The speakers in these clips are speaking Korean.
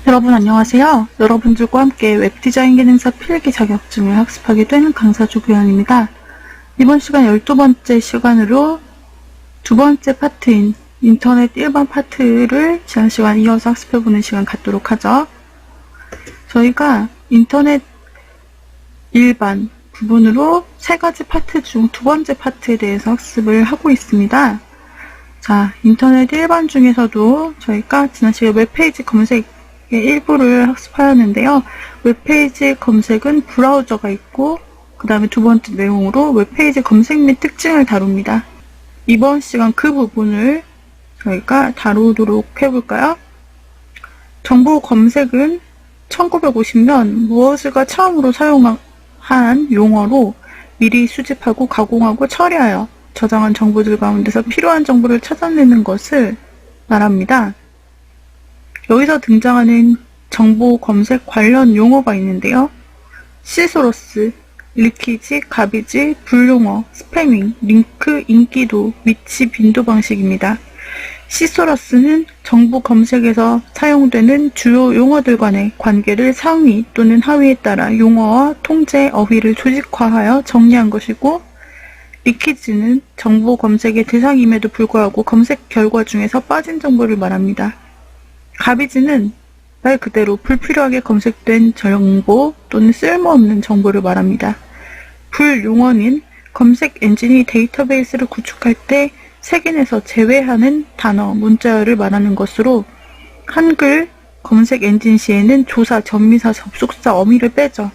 여러분 안녕하세요. 여러분들과 함께 웹디자인 기능사 필기 자격증을 학습하게 된 강사 조규현입니다. 이번 시간 12번째 시간으로 두 번째 파트인 인터넷 일반 파트를 지난 시간 이어서 학습해보는 시간 갖도록 하죠. 저희가 인터넷 일반 부분으로 세 가지 파트 중 두 번째 파트에 대해서 학습을 하고 있습니다. 자, 인터넷 일반 중에서도 저희가 지난 시간 웹페이지 검색의 일부를 학습하였는데요. 웹페이지 검색은 브라우저가 있고 그 다음에 두 번째 내용으로 웹페이지 검색 및 특징을 다룹니다. 이번 시간 그 부분을 저희가 다루도록 해볼까요? 정보 검색은 1950년 무엇을가 처음으로 사용한 용어로 미리 수집하고 가공하고 처리하여 저장한 정보들 가운데서 필요한 정보를 찾아내는 것을 말합니다. 여기서 등장하는 정보 검색 관련 용어가 있는데요. 시소러스, 리키지, 가비지, 불용어, 스패밍, 링크, 인기도, 위치, 빈도 방식입니다. 시소러스는 정보 검색에서 사용되는 주요 용어들 간의 관계를 상위 또는 하위에 따라 용어와 통제, 어휘를 조직화하여 정리한 것이고, 리키지는 정보 검색의 대상임에도 불구하고 검색 결과 중에서 빠진 정보를 말합니다. 가비지는 말 그대로 불필요하게 검색된 정보 또는 쓸모없는 정보를 말합니다. 불용어는 검색 엔진이 데이터베이스를 구축할 때 색인에서 제외하는 단어, 문자열을 말하는 것으로 한글 검색 엔진 시에는 조사, 전미사, 접속사, 어미를 빼죠.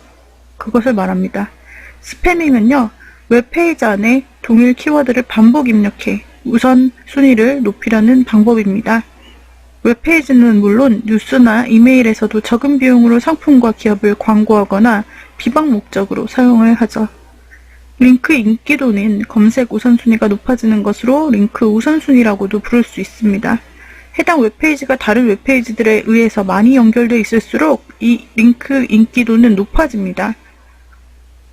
그것을 말합니다. 스패밍은요, 웹페이지 안에 동일 키워드를 반복 입력해 우선순위를 높이려는 방법입니다. 웹페이지는 물론 뉴스나 이메일에서도 적은 비용으로 상품과 기업을 광고하거나 비방 목적으로 사용을 하죠. 링크 인기도는 검색 우선순위가 높아지는 것으로 링크 우선순위라고도 부를 수 있습니다. 해당 웹페이지가 다른 웹페이지들에 의해서 많이 연결되어 있을수록 이 링크 인기도는 높아집니다.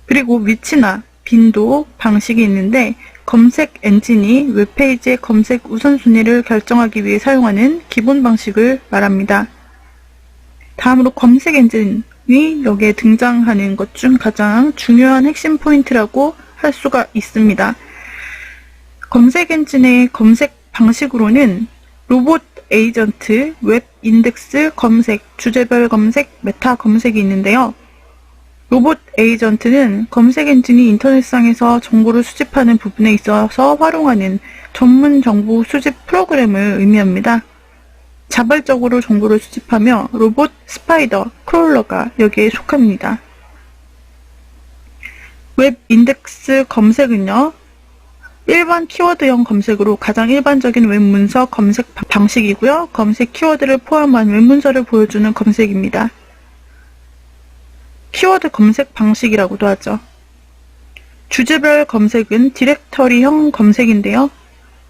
그리고 위치나 빈도 방식이 있는데 검색 엔진이 웹페이지의 검색 우선순위를 결정하기 위해 사용하는 기본 방식을 말합니다. 다음으로 검색 엔진이 여기에 등장하는 것 중 가장 중요한 핵심 포인트라고 할 수가 있습니다. 검색 엔진의 검색 방식으로는 로봇 에이전트, 웹 인덱스 검색, 주제별 검색, 메타 검색이 있는데요. 로봇 에이전트는 검색 엔진이 인터넷상에서 정보를 수집하는 부분에 있어서 활용하는 전문 정보 수집 프로그램을 의미합니다. 자발적으로 정보를 수집하며 로봇, 스파이더, 크롤러가 여기에 속합니다. 웹 인덱스 검색은요, 일반 키워드형 검색으로 가장 일반적인 웹문서 검색 방식이고요. 검색 키워드를 포함한 웹문서를 보여주는 검색입니다. 키워드 검색 방식이라고도 하죠. 주제별 검색은 디렉터리형 검색인데요.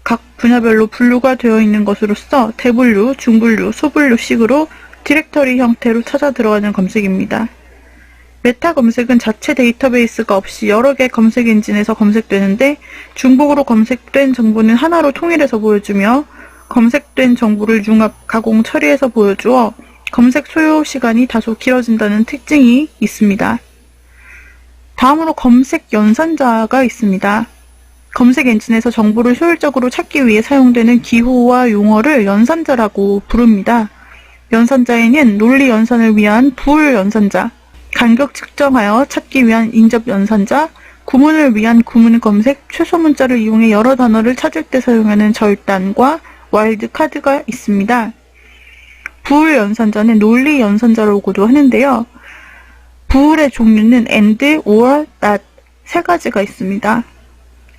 각 분야별로 분류가 되어 있는 것으로서 대분류, 중분류, 소분류식으로 디렉터리 형태로 찾아 들어가는 검색입니다. 메타 검색은 자체 데이터베이스가 없이 여러 개 검색 엔진에서 검색되는데 중복으로 검색된 정보는 하나로 통일해서 보여주며 검색된 정보를 융합, 가공, 처리해서 보여주어 검색 소요 시간이 다소 길어진다는 특징이 있습니다. 다음으로 검색 연산자가 있습니다. 검색 엔진에서 정보를 효율적으로 찾기 위해 사용되는 기호와 용어를 연산자라고 부릅니다. 연산자에는 논리 연산을 위한 부울 연산자, 간격 측정하여 찾기 위한 인접 연산자, 구문을 위한 구문 검색, 최소 문자를 이용해 여러 단어를 찾을 때 사용하는 절단과 와일드 카드가 있습니다. 부울 연산자는 논리 연산자라고도 하는데요. 부울의 종류는 and, or, not 세 가지가 있습니다.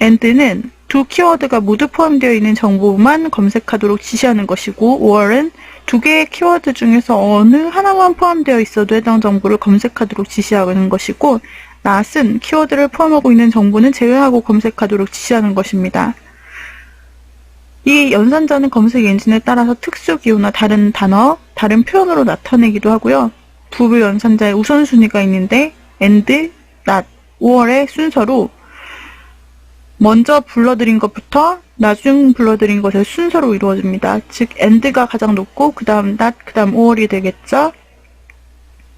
and는 두 키워드가 모두 포함되어 있는 정보만 검색하도록 지시하는 것이고 or은 두 개의 키워드 중에서 어느 하나만 포함되어 있어도 해당 정보를 검색하도록 지시하는 것이고 not은 키워드를 포함하고 있는 정보는 제외하고 검색하도록 지시하는 것입니다. 이 연산자는 검색 엔진에 따라서 특수 기호나 다른 단어, 다른 표현으로 나타내기도 하고요. 부분 연산자의 우선순위가 있는데 and, not, or의 순서로 먼저 불러드린 것부터 나중 불러드린 것의 순서로 이루어집니다. 즉 and가 가장 높고 그 다음 not, 그 다음 or이 되겠죠.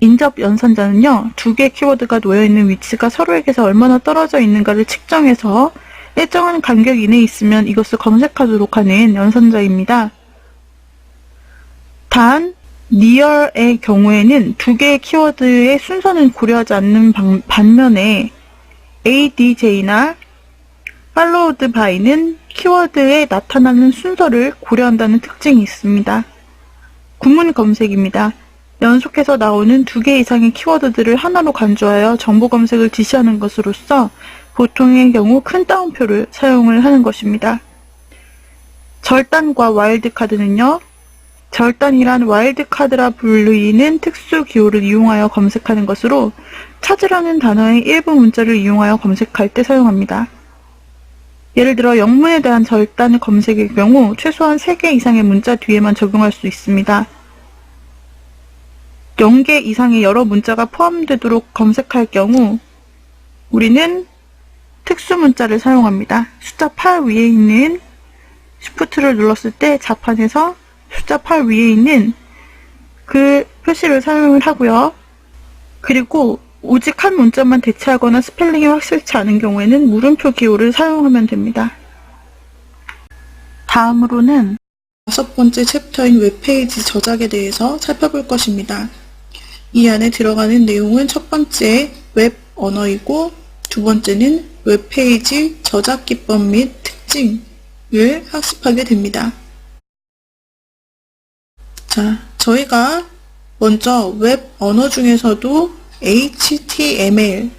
인접 연산자는요, 두 개의 키워드가 놓여있는 위치가 서로에게서 얼마나 떨어져 있는가를 측정해서 일정한 간격 이내에 있으면 이것을 검색하도록 하는 연산자입니다. 단, near의 경우에는 두 개의 키워드의 순서는 고려하지 않는 반면에 ADJ나 followed by는 키워드에 나타나는 순서를 고려한다는 특징이 있습니다. 구문 검색입니다. 연속해서 나오는 두 개 이상의 키워드들을 하나로 간주하여 정보 검색을 지시하는 것으로서 보통의 경우 큰 따옴표를 사용을 하는 것입니다. 절단과 와일드카드는요, 절단이란 와일드카드라 불리는 특수 기호를 이용하여 검색하는 것으로 찾으려는 단어의 일부 문자를 이용하여 검색할 때 사용합니다. 예를 들어 영문에 대한 절단 검색의 경우 최소한 3개 이상의 문자 뒤에만 적용할 수 있습니다. 0개 이상의 여러 문자가 포함되도록 검색할 경우 우리는 특수 문자를 사용합니다. 숫자 8 위에 있는 Shift를 눌렀을 때 자판에서 숫자 8 위에 있는 그 표시를 사용을 하고요. 그리고 오직 한 문자만 대체하거나 스펠링이 확실치 않은 경우에는 물음표 기호를 사용하면 됩니다. 다음으로는 5번째 챕터인 웹페이지 저작에 대해서 살펴볼 것입니다. 이 안에 들어가는 내용은 첫 번째 웹 언어이고 두 번째는 웹페이지 저작 기법 및 특징을 학습하게 됩니다. 자, 저희가 먼저 웹 언어 중에서도 HTML과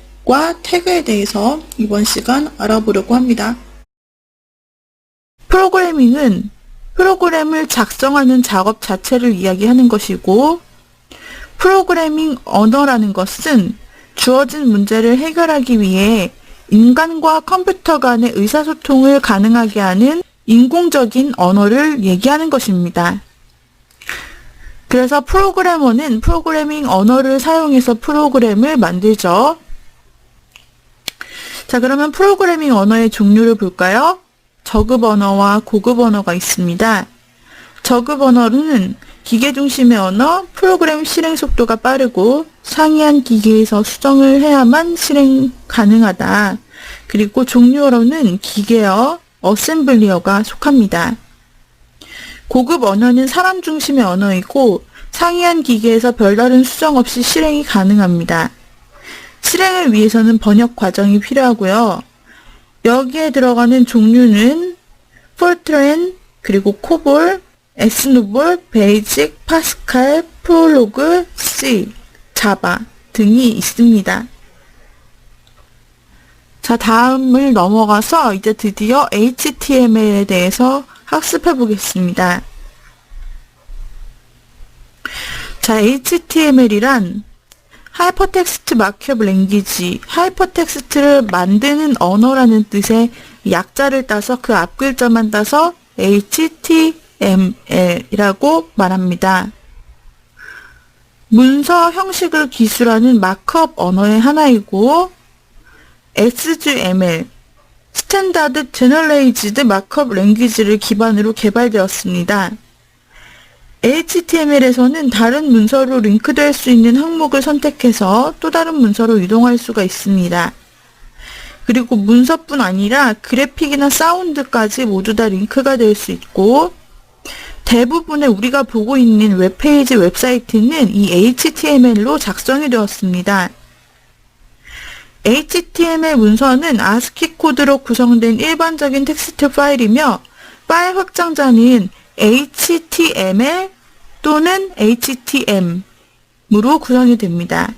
태그에 대해서 이번 시간 알아보려고 합니다. 프로그래밍은 프로그램을 작성하는 작업 자체를 이야기하는 것이고, 프로그래밍 언어라는 것은 주어진 문제를 해결하기 위해 인간과 컴퓨터 간의 의사소통을 가능하게 하는 인공적인 언어를 얘기하는 것입니다. 그래서 프로그래머는 프로그래밍 언어를 사용해서 프로그램을 만들죠. 자, 그러면 프로그래밍 언어의 종류를 볼까요? 저급 언어와 고급 언어가 있습니다. 저급 언어는 기계 중심의 언어, 프로그램 실행 속도가 빠르고 상이한 기계에서 수정을 해야만 실행 가능하다. 그리고 종류어로는 기계어, 어셈블리어가 속합니다. 고급 언어는 사람 중심의 언어이고 상이한 기계에서 별다른 수정 없이 실행이 가능합니다. 실행을 위해서는 번역 과정이 필요하고요. 여기에 들어가는 종류는 폴트랜, 그리고 코볼, 에스누볼, 베이직, 파스칼, 프롤로그, C, 자바 등이 있습니다. 자, 다음을 넘어가서 이제 드디어 HTML에 대해서 학습해 보겠습니다. 자, HTML이란 하이퍼텍스트 마크업 랭귀지, 하이퍼텍스트를 만드는 언어라는 뜻의 약자를 따서 그 앞글자만 따서 HTML이라고 말합니다. 문서 형식을 기술하는 마크업 언어의 하나이고, SGML, 스탠다드 제너레이즈드 마크업 랭귀지를 기반으로 개발되었습니다. HTML에서는 다른 문서로 링크될 수 있는 항목을 선택해서 또 다른 문서로 이동할 수가 있습니다. 그리고 문서뿐 아니라 그래픽이나 사운드까지 모두 다 링크가 될 수 있고, 대부분의 우리가 보고 있는 웹페이지 웹사이트는 이 HTML로 작성이 되었습니다. HTML 문서는 ASCII 코드로 구성된 일반적인 텍스트 파일이며 파일 확장자는 HTML 또는 HTM으로 구성이 됩니다.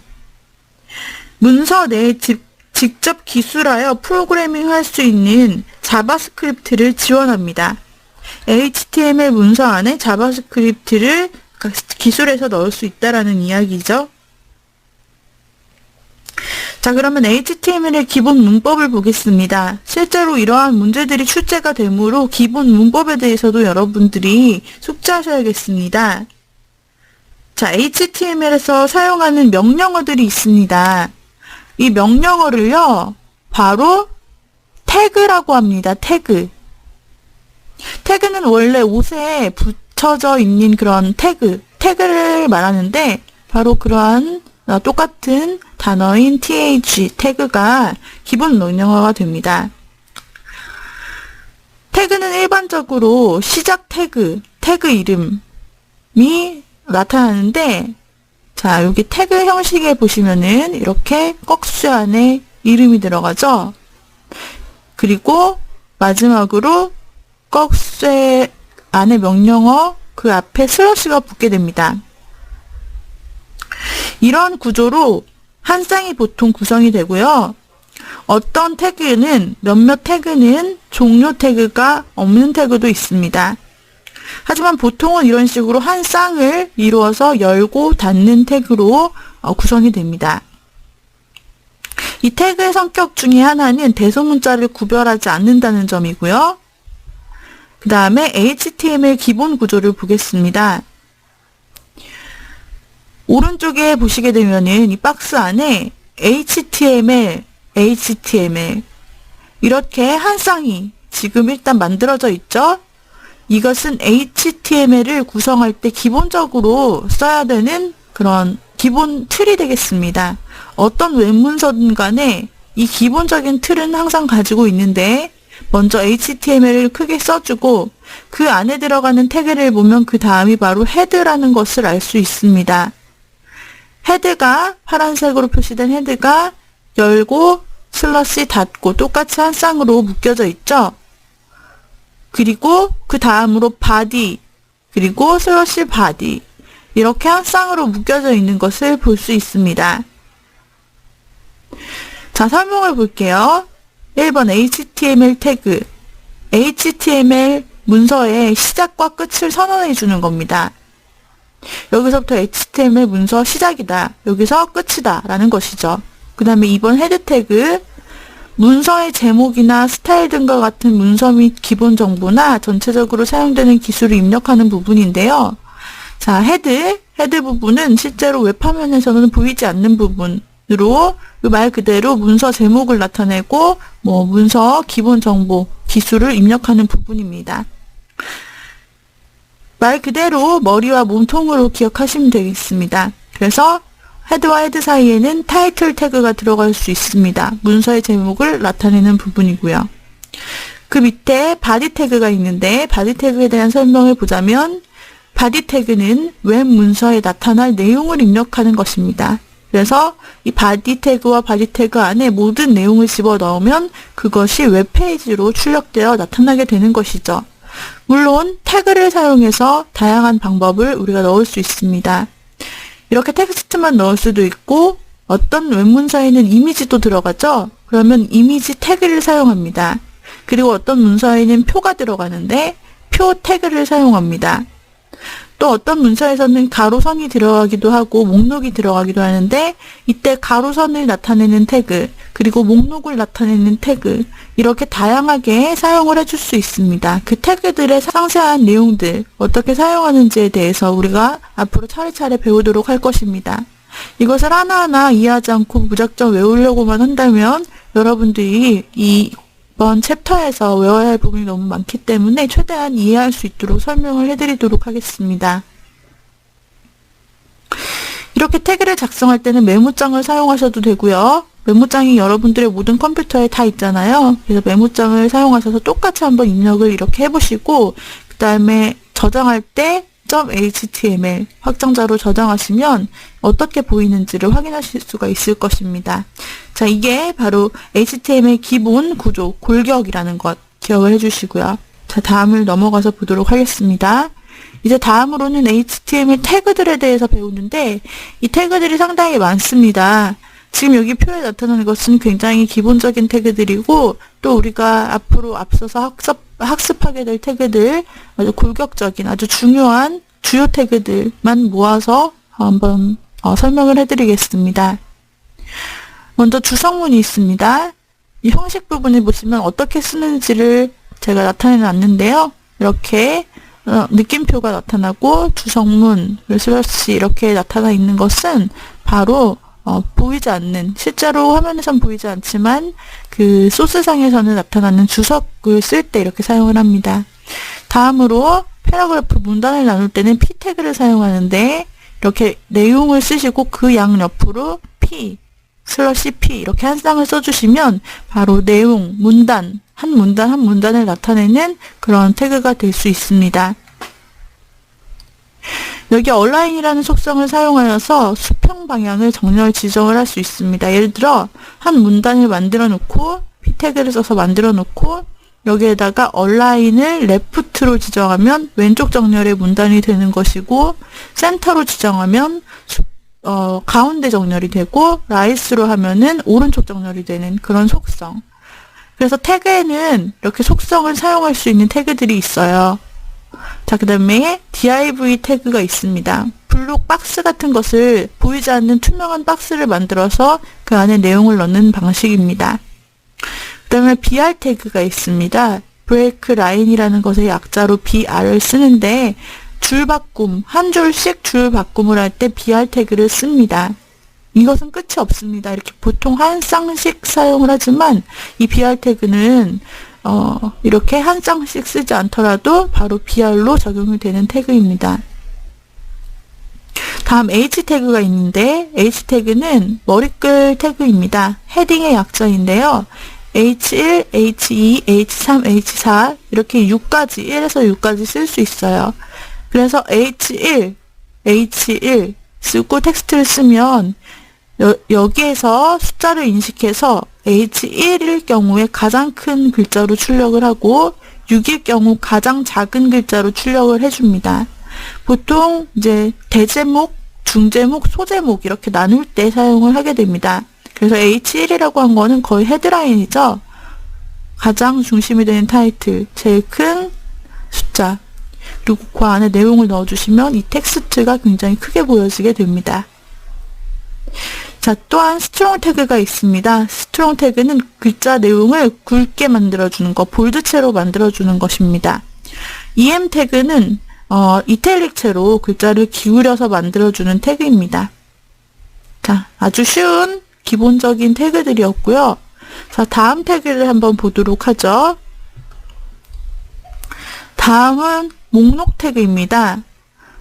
문서 내에 직접 기술하여 프로그래밍 할 수 있는 자바스크립트를 지원합니다. HTML 문서 안에 자바스크립트를 기술해서 넣을 수 있다라는 이야기죠. 자, 그러면 HTML의 기본 문법을 보겠습니다. 실제로 이러한 문제들이 출제가 되므로 기본 문법에 대해서도 여러분들이 숙지하셔야겠습니다. 자, HTML에서 사용하는 명령어들이 있습니다. 이 명령어를요, 바로 태그라고 합니다. 태그. 태그는 원래 옷에 붙여져 있는 그런 태그를 말하는데, 바로 그러한 똑같은 단어인 th 태그가 기본 명령어가 됩니다. 태그는 일반적으로 시작 태그 이름이 나타나는데, 자, 여기 태그 형식에 보시면은 이렇게 꺽쇠 안에 이름이 들어가죠? 그리고 마지막으로 꺽쇠 안에 명령어 그 앞에 슬러시가 붙게 됩니다. 이런 구조로 한 쌍이 보통 구성이 되고요. 어떤 태그는, 몇몇 태그는 종료 태그가 없는 태그도 있습니다. 하지만 보통은 이런 식으로 한 쌍을 이루어서 열고 닫는 태그로 구성이 됩니다. 이 태그의 성격 중에 하나는 대소문자를 구별하지 않는다는 점이고요. 그 다음에 HTML 기본 구조를 보겠습니다. 오른쪽에 보시게 되면은 이 박스 안에 HTML 이렇게 한 쌍이 지금 일단 만들어져 있죠? 이것은 HTML을 구성할 때 기본적으로 써야 되는 그런 기본 틀이 되겠습니다. 어떤 웹문서든 간에 이 기본적인 틀은 항상 가지고 있는데, 먼저 HTML을 크게 써주고 그 안에 들어가는 태그를 보면 그 다음이 바로 헤드라는 것을 알 수 있습니다. 헤드가, 파란색으로 표시된 헤드가 열고 슬러시 닫고 똑같이 한 쌍으로 묶여져 있죠. 그리고 그 다음으로 바디, 그리고 슬러시 바디, 이렇게 한 쌍으로 묶여져 있는 것을 볼 수 있습니다. 자, 설명을 볼게요. 1번 HTML 태그. HTML 문서의 시작과 끝을 선언해 주는 겁니다. 여기서부터 HTML 문서 시작이다, 여기서 끝이다 라는 것이죠. 그 다음에 2번 헤드 태그. 문서의 제목이나 스타일 등과 같은 문서 및 기본 정보나 전체적으로 사용되는 기술을 입력하는 부분인데요. 자, 헤드 부분은 실제로 웹화면에서는 보이지 않는 부분으로 말 그대로 문서 제목을 나타내고 문서 기본 정보, 기술을 입력하는 부분입니다. 말 그대로 머리와 몸통으로 기억하시면 되겠습니다. 그래서 헤드와 헤드 사이에는 타이틀 태그가 들어갈 수 있습니다. 문서의 제목을 나타내는 부분이고요. 그 밑에 바디 태그가 있는데, 바디 태그에 대한 설명을 보자면, 바디 태그는 웹 문서에 나타날 내용을 입력하는 것입니다. 그래서 이 바디 태그와 바디 태그 안에 모든 내용을 집어넣으면 그것이 웹페이지로 출력되어 나타나게 되는 것이죠. 물론 태그를 사용해서 다양한 방법을 우리가 넣을 수 있습니다. 이렇게 텍스트만 넣을 수도 있고, 어떤 웹문서에는 이미지도 들어가죠? 그러면 이미지 태그를 사용합니다. 그리고 어떤 문서에는 표가 들어가는데 표 태그를 사용합니다. 또 어떤 문서에서는 가로선이 들어가기도 하고 목록이 들어가기도 하는데, 이때 가로선을 나타내는 태그, 그리고 목록을 나타내는 태그, 이렇게 다양하게 사용을 해줄 수 있습니다. 그 태그들의 상세한 내용들, 어떻게 사용하는지에 대해서 우리가 앞으로 차례차례 배우도록 할 것입니다. 이것을 하나하나 이해하지 않고 무작정 외우려고만 한다면 여러분들이 이번 챕터에서 외워야 할 부분이 너무 많기 때문에 최대한 이해할 수 있도록 설명을 해드리도록 하겠습니다. 이렇게 태그를 작성할 때는 메모장을 사용하셔도 되고요. 메모장이 여러분들의 모든 컴퓨터에 다 있잖아요. 그래서 메모장을 사용하셔서 똑같이 한번 입력을 이렇게 해보시고, 그 다음에 저장할 때 .html 확장자로 저장하시면 어떻게 보이는지를 확인하실 수가 있을 것입니다. 자, 이게 바로 HTML 기본 구조, 골격이라는 것 기억을 해주시고요. 자, 다음을 넘어가서 보도록 하겠습니다. 이제 다음으로는 HTML 태그들에 대해서 배우는데, 이 태그들이 상당히 많습니다. 지금 여기 표에 나타나는 것은 굉장히 기본적인 태그들이고, 또 우리가 앞으로 앞서서 학습하게 될 태그들, 아주 골격적인, 아주 중요한 주요 태그들만 모아서 한번 설명을 해드리겠습니다. 먼저 주성문이 있습니다. 이 형식 부분을 보시면 어떻게 쓰는지를 제가 나타내 놨는데요. 이렇게 느낌표가 나타나고 주성문, 슬러시 이렇게 나타나 있는 것은 바로 보이지 않는, 실제로 화면에선 보이지 않지만 그 소스상에서는 나타나는 주석을 쓸 때 이렇게 사용을 합니다. 다음으로 패러그래프 문단을 나눌 때는 p 태그를 사용하는데, 이렇게 내용을 쓰시고 그 양 옆으로 P 슬러시 P 이렇게 한 쌍을 써주시면 바로 내용, 문단, 한 문단을 나타내는 그런 태그가 될 수 있습니다. 여기 얼라인이라는 속성을 사용하여서 수평 방향을 정렬 지정을 할 수 있습니다. 예를 들어 한 문단을 만들어 놓고 P 태그를 써서 만들어 놓고 여기에다가 얼라인을 레프트로 지정하면 왼쪽 정렬의 문단이 되는 것이고 센터로 지정하면 가운데 정렬이 되고 라이트로 하면은 오른쪽 정렬이 되는 그런 속성. 그래서 태그에는 이렇게 속성을 사용할 수 있는 태그들이 있어요. 자, 그 다음에 div 태그가 있습니다. 블록 박스 같은 것을 보이지 않는 투명한 박스를 만들어서 그 안에 내용을 넣는 방식입니다. 그 다음에 br 태그가 있습니다. break line이라는 것의 약자로 br을 쓰는데 줄 바꿈, 한 줄씩 줄 바꿈을 할 때 br 태그를 씁니다. 이것은 끝이 없습니다. 이렇게 보통 한 쌍씩 사용을 하지만 이 br 태그는 이렇게 한 쌍씩 쓰지 않더라도 바로 br로 적용이 되는 태그입니다. 다음 h 태그가 있는데 h 태그는 머리글 태그입니다. 헤딩의 약자인데요. H1, H2, H3, H4 이렇게 6까지 1에서 6까지 쓸 수 있어요. 그래서 H1 쓰고 텍스트를 쓰면 여기에서 숫자를 인식해서 H1일 경우에 가장 큰 글자로 출력을 하고 6일 경우 가장 작은 글자로 출력을 해줍니다. 보통 이제 대제목, 중제목, 소제목 이렇게 나눌 때 사용을 하게 됩니다. 그래서 H1이라고 한 거는 거의 헤드라인이죠. 가장 중심이 되는 타이틀, 제일 큰 숫자, 그리고 그 안에 내용을 넣어주시면 이 텍스트가 굉장히 크게 보여지게 됩니다. 자, 또한 스트롱 태그가 있습니다. 스트롱 태그는 글자 내용을 굵게 만들어주는 것, 볼드체로 만들어주는 것입니다. em 태그는 이탈릭체로 글자를 기울여서 만들어주는 태그입니다. 자, 아주 쉬운 기본적인 태그들이었고요. 자, 다음 태그를 한번 보도록 하죠. 다음은 목록 태그입니다.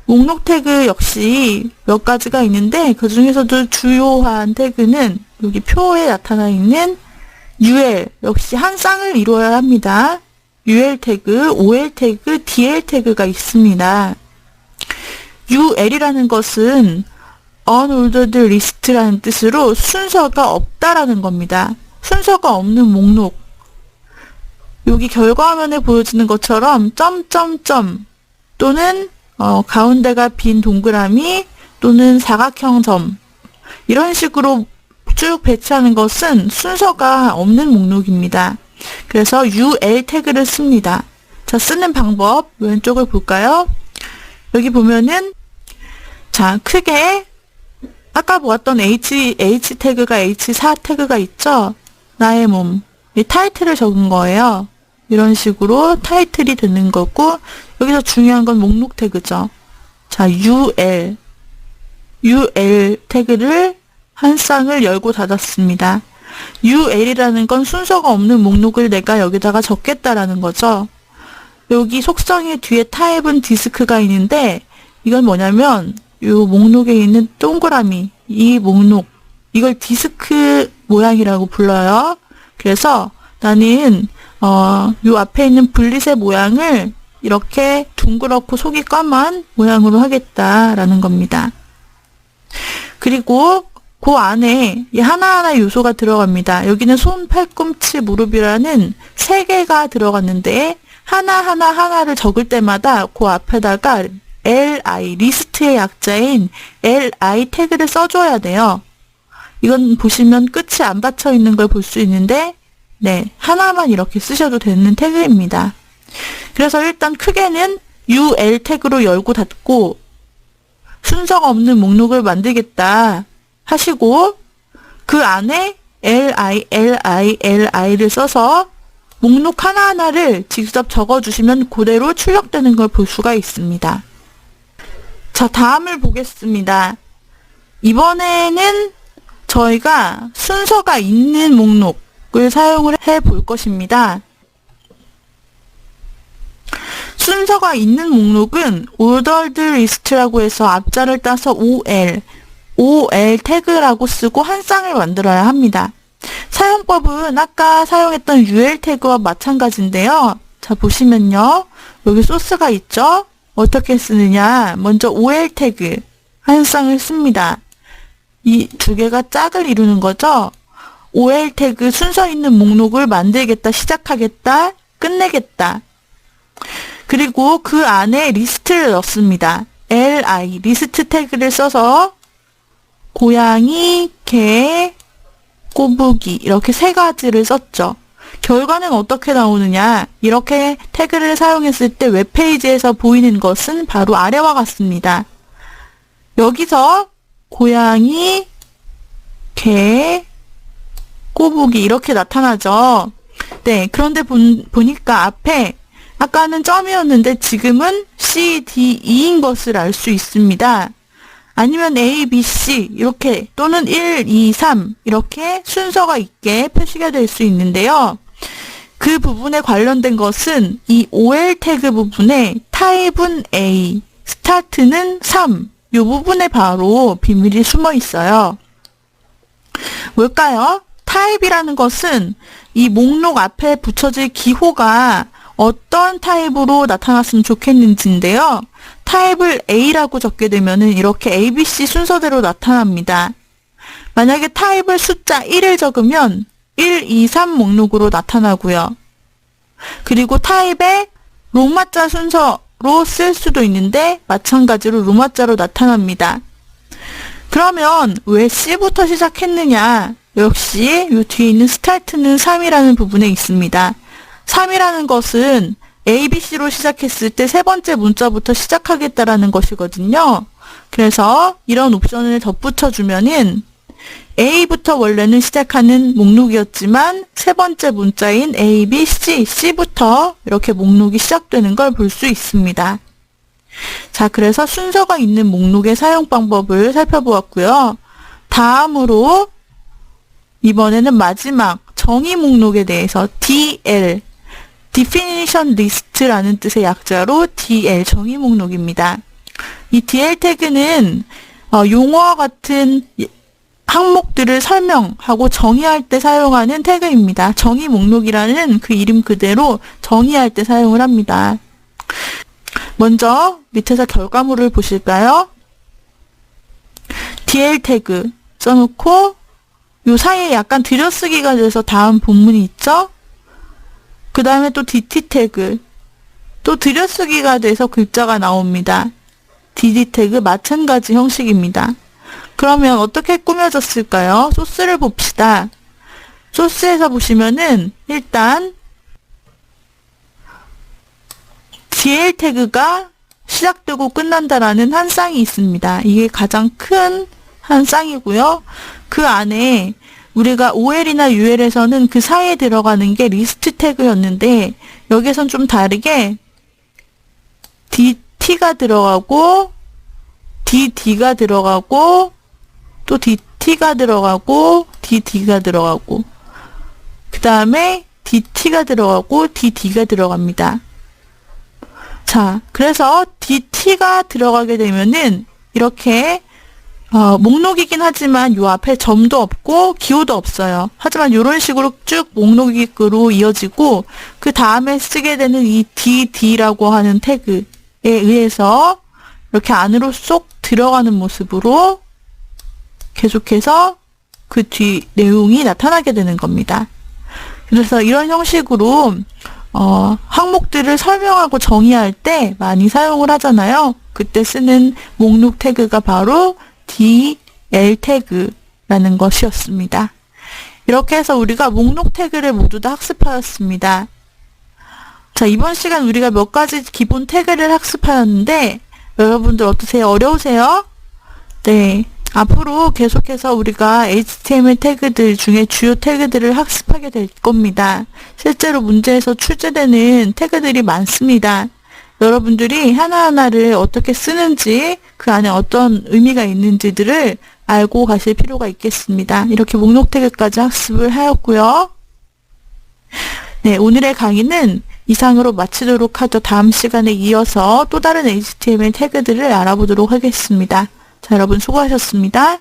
목록 태그 역시 몇 가지가 있는데 그 중에서도 주요한 태그는 여기 표에 나타나 있는 ul 역시 한 쌍을 이루어야 합니다. ul 태그, ol 태그, dl 태그가 있습니다. ul이라는 것은 unordered list라는 뜻으로 순서가 없다라는 겁니다. 순서가 없는 목록. 여기 결과화면에 보여지는 것처럼 점점점 또는 가운데가 빈 동그라미 또는 사각형 점 이런 식으로 쭉 배치하는 것은 순서가 없는 목록입니다. 그래서 ul 태그를 씁니다. 자, 쓰는 방법 왼쪽을 볼까요? 여기 보면은 자, 크게 아까 보았던 H 태그가 H4 태그가 있죠? 나의 몸. 이 타이틀을 적은 거예요. 이런 식으로 타이틀이 되는 거고, 여기서 중요한 건 목록 태그죠. 자, UL 태그를 한 쌍을 열고 닫았습니다. UL이라는 건 순서가 없는 목록을 내가 여기다가 적겠다라는 거죠. 여기 속성의 뒤에 타입은 디스크가 있는데, 이건 뭐냐면, 이 목록에 있는 동그라미, 이 목록, 이걸 디스크 모양이라고 불러요. 그래서 나는 요 앞에 있는 블릿의 모양을 이렇게 둥그렇고 속이 까만 모양으로 하겠다라는 겁니다. 그리고 그 안에 이 하나하나 요소가 들어갑니다. 여기는 손, 팔꿈치, 무릎이라는 3개가 들어갔는데 하나를 적을 때마다 그 앞에다가 li, 리스트의 약자인 li 태그를 써줘야 돼요. 이건 보시면 끝이 안 받쳐 있는 걸 볼 수 있는데 네, 하나만 이렇게 쓰셔도 되는 태그입니다. 그래서 일단 크게는 ul 태그로 열고 닫고 순서가 없는 목록을 만들겠다 하시고 그 안에 li를 써서 목록 하나하나를 직접 적어주시면 그대로 출력되는 걸 볼 수가 있습니다. 자, 다음을 보겠습니다. 이번에는 저희가 순서가 있는 목록을 사용을 해 볼 것입니다. 순서가 있는 목록은 ordered list라고 해서 앞자를 따서 OL 태그라고 쓰고 한 쌍을 만들어야 합니다. 사용법은 아까 사용했던 UL 태그와 마찬가지인데요. 자, 보시면요. 여기 소스가 있죠? 어떻게 쓰느냐. 먼저 OL 태그 한 쌍을 씁니다. 이 두 개가 짝을 이루는 거죠. OL 태그 순서 있는 목록을 만들겠다, 시작하겠다, 끝내겠다. 그리고 그 안에 리스트를 넣습니다. li, 리스트 태그를 써서 고양이, 개, 꼬부기 이렇게 세 가지를 썼죠. 결과는 어떻게 나오느냐? 이렇게 태그를 사용했을 때 웹페이지에서 보이는 것은 바로 아래와 같습니다. 여기서 고양이, 개, 꼬부기 이렇게 나타나죠. 네, 그런데 보니까 앞에 아까는 점이었는데 지금은 C, D, E인 것을 알 수 있습니다. 아니면 A, B, C 이렇게 또는 1, 2, 3 이렇게 순서가 있게 표시가 될 수 있는데요. 그 부분에 관련된 것은 이 OL 태그 부분에 타입은 A, 스타트는 3 이 부분에 바로 비밀이 숨어 있어요. 뭘까요? 타입이라는 것은 이 목록 앞에 붙여질 기호가 어떤 타입으로 나타났으면 좋겠는지인데요. 타입을 A라고 적게 되면은 이렇게 ABC 순서대로 나타납니다. 만약에 타입을 숫자 1을 적으면 1, 2, 3 목록으로 나타나고요. 그리고 타입에 로마자 순서로 쓸 수도 있는데 마찬가지로 로마자로 나타납니다. 그러면 왜 C부터 시작했느냐? 역시 이 뒤에 있는 스타트는 3이라는 부분에 있습니다. 3이라는 것은 ABC로 시작했을 때 세 번째 문자부터 시작하겠다라는 것이거든요. 그래서 이런 옵션을 덧붙여주면은 A부터 원래는 시작하는 목록이었지만 세 번째 문자인 A, B, C, C부터 이렇게 목록이 시작되는 걸 볼 수 있습니다. 자, 그래서 순서가 있는 목록의 사용 방법을 살펴보았고요. 다음으로 이번에는 마지막 정의 목록에 대해서 DL, Definition List라는 뜻의 약자로 DL, 정의 목록입니다. 이 DL 태그는 용어와 같은 항목들을 설명하고 정의할 때 사용하는 태그입니다. 정의 목록이라는 그 이름 그대로 정의할 때 사용을 합니다. 먼저 밑에서 결과물을 보실까요? DL 태그 써놓고 요 사이에 약간 들여쓰기가 돼서 다음 본문이 있죠? 그 다음에 또 DT 태그 또 들여쓰기가 돼서 글자가 나옵니다. DD 태그 마찬가지 형식입니다. 그러면 어떻게 꾸며졌을까요? 소스를 봅시다. 소스에서 보시면은 일단 DL 태그가 시작되고 끝난다라는 한 쌍이 있습니다. 이게 가장 큰 한 쌍이고요. 그 안에 우리가 OL이나 UL에서는 그 사이에 들어가는 게 리스트 태그였는데 여기선 좀 다르게 DT가 들어가고 DD가 들어가고 또 DT가 들어가고 DD가 들어가고 그 다음에 DT가 들어가고 DD가 들어갑니다. 자, 그래서 DT가 들어가게 되면은 이렇게 목록이긴 하지만 요 앞에 점도 없고 기호도 없어요. 하지만 이런 식으로 쭉 목록으로 이어지고 그 다음에 쓰게 되는 이 DD라고 하는 태그에 의해서 이렇게 안으로 쏙 들어가는 모습으로 계속해서 그 뒤 내용이 나타나게 되는 겁니다. 그래서 이런 형식으로 항목들을 설명하고 정의할 때 많이 사용을 하잖아요. 그때 쓰는 목록 태그가 바로 DL 태그라는 것이었습니다. 이렇게 해서 우리가 목록 태그를 모두 다 학습하였습니다. 자, 이번 시간 우리가 몇 가지 기본 태그를 학습하였는데 여러분들 어떠세요? 어려우세요? 네. 앞으로 계속해서 우리가 HTML 태그들 중에 주요 태그들을 학습하게 될 겁니다. 실제로 문제에서 출제되는 태그들이 많습니다. 여러분들이 하나하나를 어떻게 쓰는지 그 안에 어떤 의미가 있는지들을 알고 가실 필요가 있겠습니다. 이렇게 목록 태그까지 학습을 하였고요. 네, 오늘의 강의는 이상으로 마치도록 하죠. 다음 시간에 이어서 또 다른 HTML 태그들을 알아보도록 하겠습니다. 자, 여러분 수고하셨습니다.